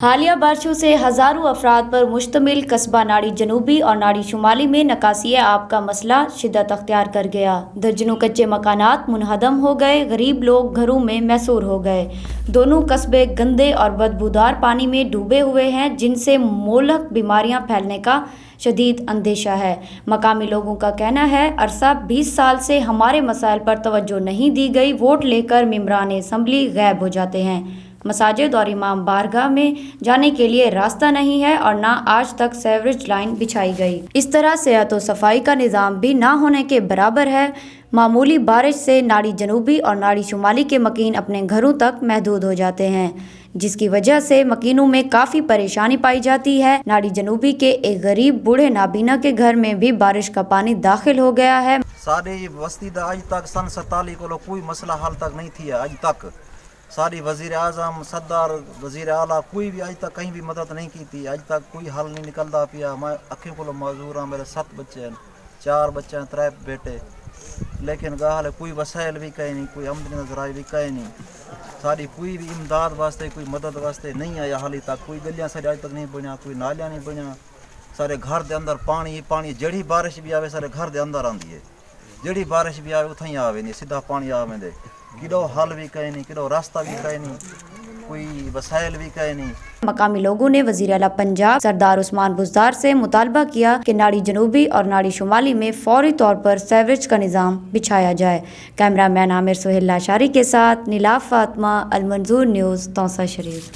हालिया बारिशों से हज़ारों अफराद पर मुश्तमिल कस्बा नाड़ी जनूबी और नाड़ी शुमाली में निकासी आब का मसला शिद्दत अख्तियार कर गया। दर्जनों कच्चे मकानात मुनहदम हो गए, गरीब लोग घरों में मैसूर हो गए। दोनों कस्बे गंदे और बदबूदार पानी में डूबे हुए हैं, जिनसे मोहलक बीमारियां फैलने का शदीद अंदेशा है। मकामी लोगों का कहना है, अरसा 20 साल से हमारे मसाइल पर तवज्जो नहीं दी गई। वोट लेकर मेंबरान असम्बली गायब हो जाते हैं। मसाजिद और इमाम बारगाह में जाने के लिए रास्ता नहीं है और ना आज तक सीवरेज लाइन बिछाई गई। इस तरह सेहत और सफाई का निज़ाम भी ना होने के बराबर है। मामूली बारिश से नाड़ी जनूबी और नाड़ी शुमाली के मकीन अपने घरों तक महदूद हो जाते हैं, जिसकी वजह से मकीनों में काफ़ी परेशानी पाई जाती है। नाड़ी जनूबी के एक गरीब बूढ़े नाबीना के घर में भी बारिश का पानी दाखिल हो गया है। सारी बस्ती दा आज तक सन 47 को कोई मसला हल तक नहीं थी। आज तक सारी वज़ीर आज़म, सदर, वज़ीर आला कोई भी आज तक कहीं भी मदद नहीं की थी। आज तक कोई हल नहीं निकलता पिया। मैं अखी को मजूर हाँ, मेरे 7 बच्चे हैं, 4 बच्चे हैं, 3 बेटे, लेकिन गाल कोई वसाइल भी कहीं नहीं, कोई आमदनी जराए भी कहीं नहीं। सारी कोई भी इमदाद वास्ते, कोई मदद वास्ते नहीं आया हाली तक। कोई गलियां सारी आज तक नहीं बनिया, कोई नालियां नहीं बनिया। सारे घर के अंदर पानी पानी, जड़ी बारिश भी आवे सारे घर के अंदर आती है। जड़ी बारिश भी आवे उतना ही आवे नहीं, सीधा पानी आवे दे। किलो हल भी कहीं नहीं, किलो रास्ता भी कहीं नहीं, कोई वसाइल भी कहीं नहीं। मकामी लोगों ने वज़ीर आला पंजाब सरदार उस्मान बुज़दार से मुतालबा किया कि नाड़ी जनूबी और नाड़ी शुमाली में फौरी तौर पर सीवरेज का निज़ाम बिछाया जाए। कैमरामैन आमिर सुहेल लाशारी के साथ नीलाफ फातिमा, अल मंजूर न्यूज़, तौसा शरीफ।